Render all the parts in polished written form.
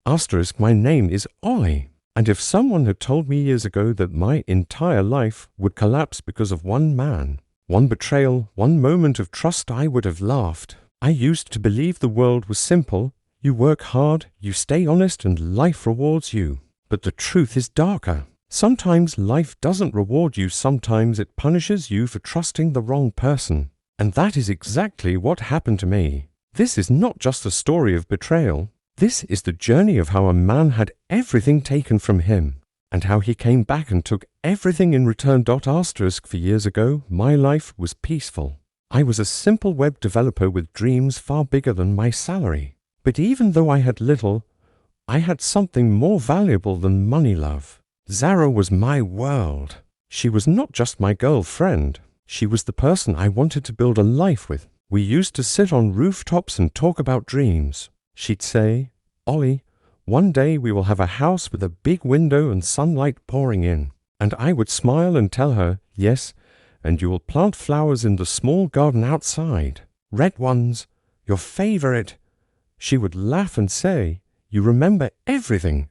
Asterisk, my name is Ollie. And if someone had told me years ago that my entire life would collapse because of one man, one betrayal, one moment of trust, I would have laughed. I used to believe the world was simple. You work hard, you stay honest, and life rewards you. But the truth is darker. Sometimes life doesn't reward you, sometimes it punishes you for trusting the wrong person. And that is exactly what happened to me. This is not just a story of betrayal. This is the journey of how a man had everything taken from him, and how he came back and took everything in return. Asterisk, for years ago, my life was peaceful. I was a simple web developer with dreams far bigger than my salary. But even though I had little, I had something more valuable than money, love. Zara was my world. She was not just my girlfriend. She was the person I wanted to build a life with. We used to sit on rooftops and talk about dreams. She'd say, Ollie, one day we will have a house with a big window and sunlight pouring in. And I would smile and tell her, yes, and you will plant flowers in the small garden outside. Red ones, your favorite. She would laugh and say, you remember everything.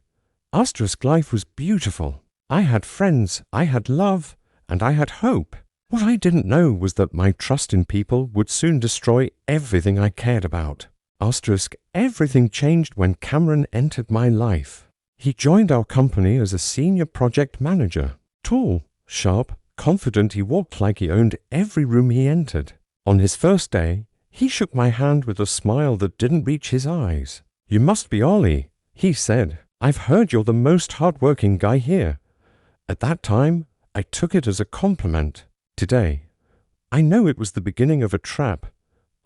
Asterisk, life was beautiful. I had friends, I had love, and I had hope. What I didn't know was that my trust in people would soon destroy everything I cared about. Asterisk, everything changed when Cameron entered my life. He joined our company as a senior project manager. Tall, sharp, confident, he walked like he owned every room he entered. On his first day, he shook my hand with a smile that didn't reach his eyes. You must be Ollie, he said. I've heard you're the most hard-working guy here. At that time, I took it as a compliment. Today, I know it was the beginning of a trap.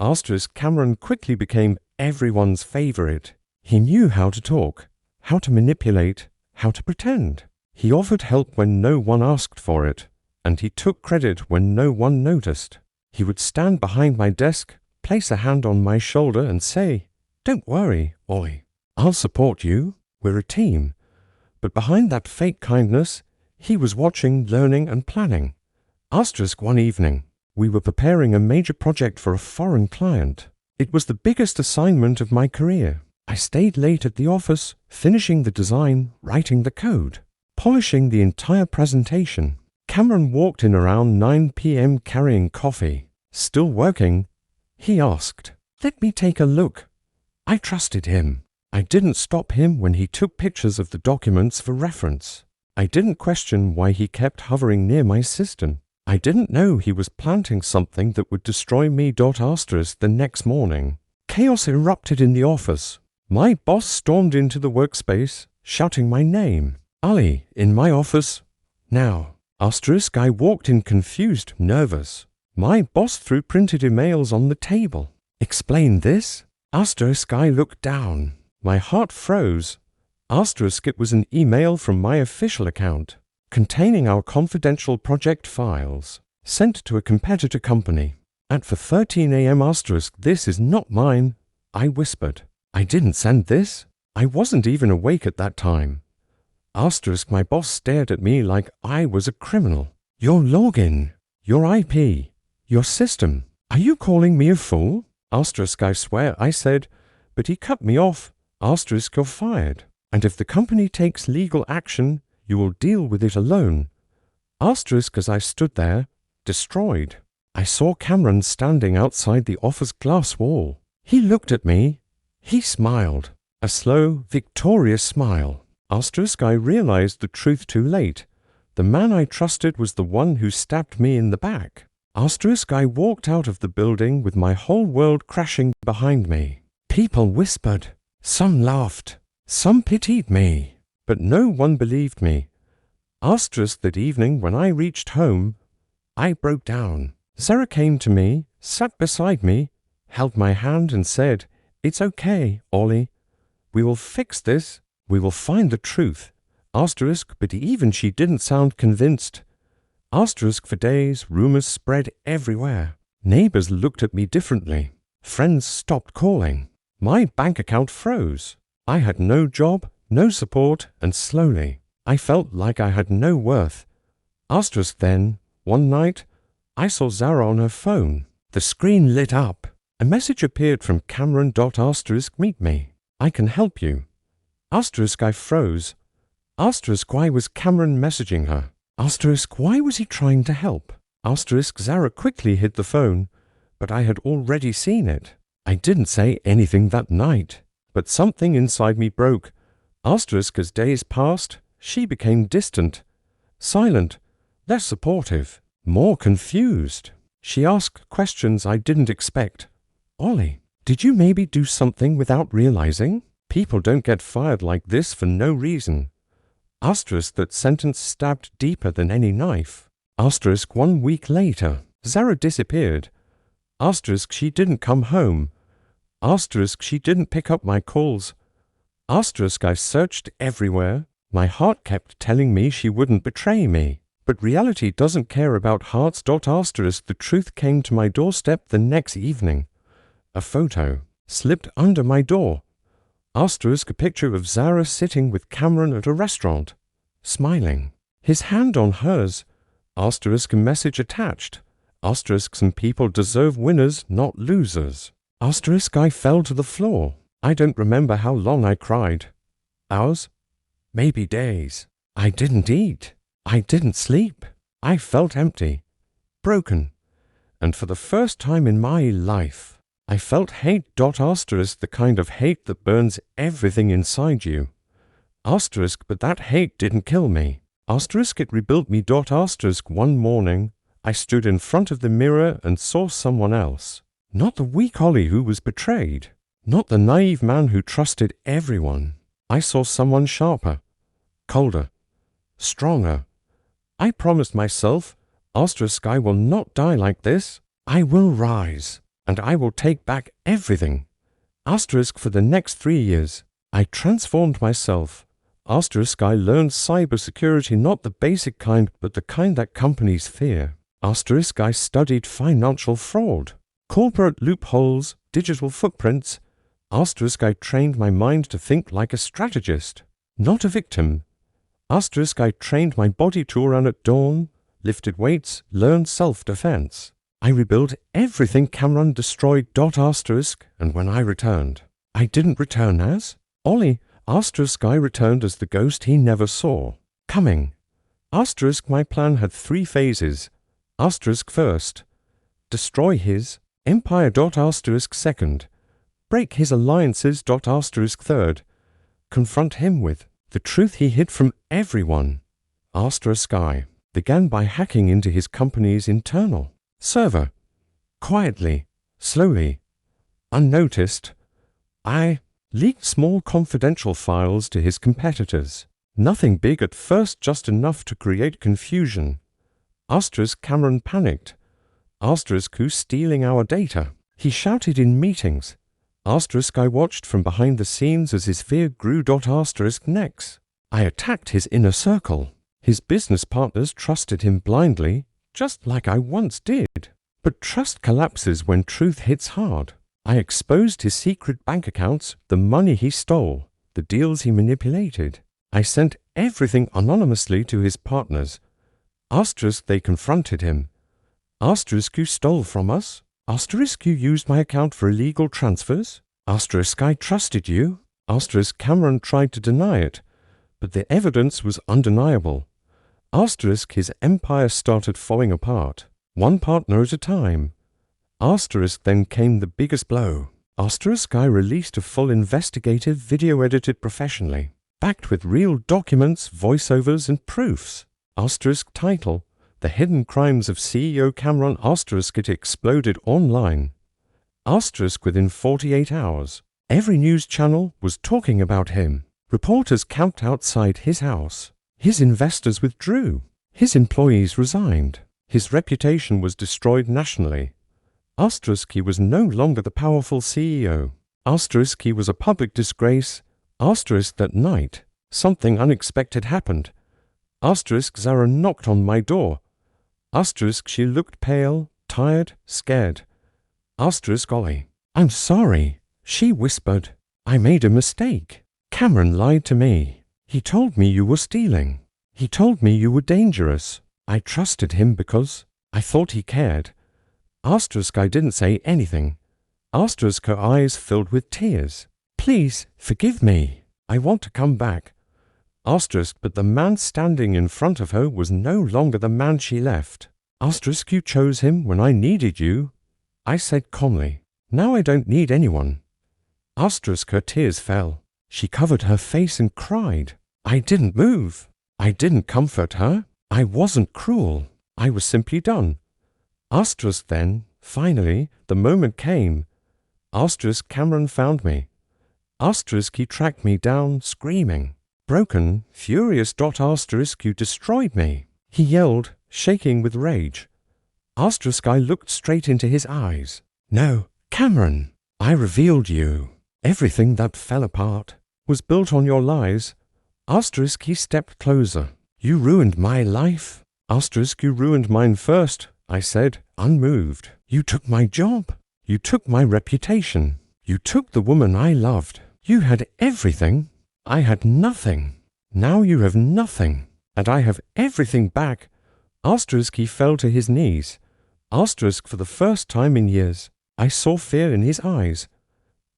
Asterisk, Cameron quickly became everyone's favorite. He knew how to talk, how to manipulate, how to pretend. He offered help when no one asked for it, and he took credit when no one noticed. He would stand behind my desk, place a hand on my shoulder and say, don't worry, Ollie, I'll support you. We're a team. But behind that fake kindness, he was watching, learning, and planning. Asterisk, one evening, we were preparing a major project for a foreign client. It was the biggest assignment of my career. I stayed late at the office, finishing the design, writing the code, polishing the entire presentation. Cameron walked in around 9 p.m. carrying coffee. Still working, he asked, let me take a look. I trusted him. I didn't stop him when he took pictures of the documents for reference. I didn't question why he kept hovering near my system. I didn't know he was planting something that would destroy me. Asterisk, the next morning, chaos erupted in the office. My boss stormed into the workspace, shouting my name. Ali, in my office. Now. Asterisk, I walked in confused, nervous. My boss threw printed emails on the table. Explain this? Asterisk, I looked down. My heart froze. Asterisk, it was an email from my official account, containing our confidential project files, sent to a competitor company. At 4:13 a.m. Asterisk, this is not mine, I whispered. I didn't send this. I wasn't even awake at that time. Asterisk, my boss stared at me like I was a criminal. Your login, your IP, your system. Are you calling me a fool? Asterisk, I swear, I said, but he cut me off. Asterisk, you're fired. And if the company takes legal action, you will deal with it alone. Asterisk, as I stood there, destroyed. I saw Cameron standing outside the office glass wall. He looked at me. He smiled. A slow, victorious smile. Asterisk, I realized the truth too late. The man I trusted was the one who stabbed me in the back. Asterisk, I walked out of the building with my whole world crashing behind me. People whispered. Some laughed. Some pitied me. But no one believed me. Asterisk, that evening when I reached home, I broke down. Sarah came to me, sat beside me, held my hand and said, It's okay, Ollie. We will fix this. We will find the truth. Asterisk, but even she didn't sound convinced. Asterisk, for days, rumors spread everywhere. Neighbors looked at me differently. Friends stopped calling. My bank account froze. I had no job, no support, and slowly, I felt like I had no worth. Asterisk, then, one night, I saw Zara on her phone. The screen lit up. A message appeared from Cameron. Asterisk, meet me. I can help you. Asterisk I froze. Asterisk why was Cameron messaging her? Asterisk why was he trying to help? Asterisk Zara quickly hid the phone, but I had already seen it. I didn't say anything that night, but something inside me broke. Asterisk as days passed, she became distant, silent, less supportive, more confused. She asked questions I didn't expect. Ollie, did you maybe do something without realizing? People don't get fired like this for no reason. Asterisk that sentence stabbed deeper than any knife. Asterisk 1 week later, Zara disappeared. Asterisk she didn't come home. Asterisk she didn't pick up my calls. Asterisk I searched everywhere. My heart kept telling me she wouldn't betray me. But reality doesn't care about hearts. Asterisk the truth came to my doorstep the next evening. A photo slipped under my door. Asterisk a picture of Zara sitting with Cameron at a restaurant, smiling, his hand on hers. Asterisk a message attached. Asterisk some people deserve winners, not losers. Asterisk I fell to the floor. I don't remember how long I cried. Hours? Maybe days. I didn't eat. I didn't sleep. I felt empty, broken, and for the first time in my life, I felt hate. Asterisk the kind of hate that burns everything inside you. Asterisk but that hate didn't kill me. Asterisk it rebuilt me. Asterisk one morning, I stood in front of the mirror and saw someone else. Not the weak Ollie who was betrayed. Not the naive man who trusted everyone. I saw someone sharper, colder, stronger. I promised myself, asterisk I will not die like this. I will rise, and I will take back everything. Asterisk for the next 3 years, I transformed myself. Asterisk I learned cybersecurity, not the basic kind, but the kind that companies fear. Asterisk I studied financial fraud, corporate loopholes, digital footprints. Asterisk I trained my mind to think like a strategist, not a victim. Asterisk I trained my body to run at dawn, lifted weights, learned self-defense. I rebuilt everything Cameron destroyed. Asterisk, and when I returned, I didn't return as Ollie. Asterisk I returned as the ghost he never saw coming. Asterisk my plan had 3 phases. Asterisk first, destroy his empire. Asterisk second, break his alliances. Asterisk third, confront him with the truth he hid from everyone. Asterisk I began by hacking into his company's internal server. Quietly, slowly, unnoticed, I leaked small confidential files to his competitors. Nothing big at first, just enough to create confusion. Asterisk Cameron panicked. Asterisk who's stealing our data? He shouted in meetings. Asterisk I watched from behind the scenes as his fear grew. Asterisk next, I attacked his inner circle. His business partners trusted him blindly, just like I once did. But trust collapses when truth hits hard. I exposed his secret bank accounts, the money he stole, the deals he manipulated. I sent everything anonymously to his partners. Asterisk they confronted him. Asterisk you stole from us? Asterisk you used my account for illegal transfers? Asterisk I trusted you? Asterisk Cameron tried to deny it, but the evidence was undeniable. Asterisk his empire started falling apart, one partner at a time. Asterisk then came the biggest blow. Asterisk I released a full investigative video edited professionally, backed with real documents, voiceovers and proofs. Asterisk title, The Hidden Crimes of CEO Cameron. Asterisk it exploded online. Asterisk within 48 hours. Every news channel was talking about him. Reporters camped outside his house. His investors withdrew. His employees resigned. His reputation was destroyed nationally. Asterisk he was no longer the powerful CEO. Asterisk he was a public disgrace. Asterisk that night, something unexpected happened. Asterisk Zara knocked on my door. Asterisk she looked pale, tired, scared. Asterisk Ollie, I'm sorry. She whispered, I made a mistake. Cameron lied to me. He told me you were stealing. He told me you were dangerous. I trusted him because I thought he cared. Asterisk I didn't say anything. Asterisk her eyes filled with tears. Please, forgive me. I want to come back. Asterisk, but the man standing in front of her was no longer the man she left. Asterisk, you chose him when I needed you. I said calmly, now I don't need anyone. Asterisk, her tears fell. She covered her face and cried. I didn't move. I didn't comfort her. I wasn't cruel. I was simply done. Asterisk, then, finally, the moment came. Asterisk, Cameron found me. Asterisk, he tracked me down, screaming. Broken, furious. Asterisk, you destroyed me. He yelled, shaking with rage. Asterisk, I looked straight into his eyes. No, Cameron, I revealed you. Everything that fell apart was built on your lies. Asterisk, he stepped closer. You ruined my life. Asterisk, you ruined mine first, I said, unmoved. You took my job. You took my reputation. You took the woman I loved. You had everything. I had nothing. Now you have nothing, and I have everything back. Asterisk, he fell to his knees. Asterisk, for the first time in years, I saw fear in his eyes.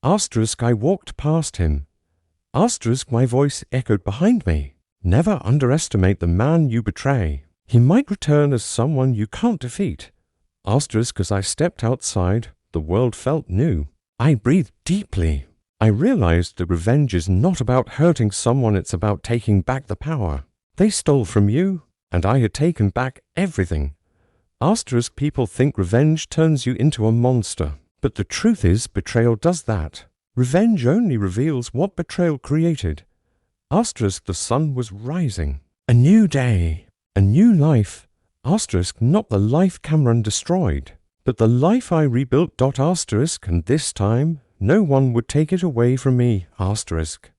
Asterisk, I walked past him. Asterisk, my voice echoed behind me. Never underestimate the man you betray. He might return as someone you can't defeat. Asterisk, as I stepped outside, the world felt new. I breathed deeply. I realized that revenge is not about hurting someone, it's about taking back the power. They stole from you, and I had taken back everything. Asterisk, people think revenge turns you into a monster. But the truth is, betrayal does that. Revenge only reveals what betrayal created. Asterisk, the sun was rising. A new day. A new life. Asterisk, not the life Cameron destroyed, but the life I rebuilt. Asterisk, and this time, no one would take it away from me. Asterisk.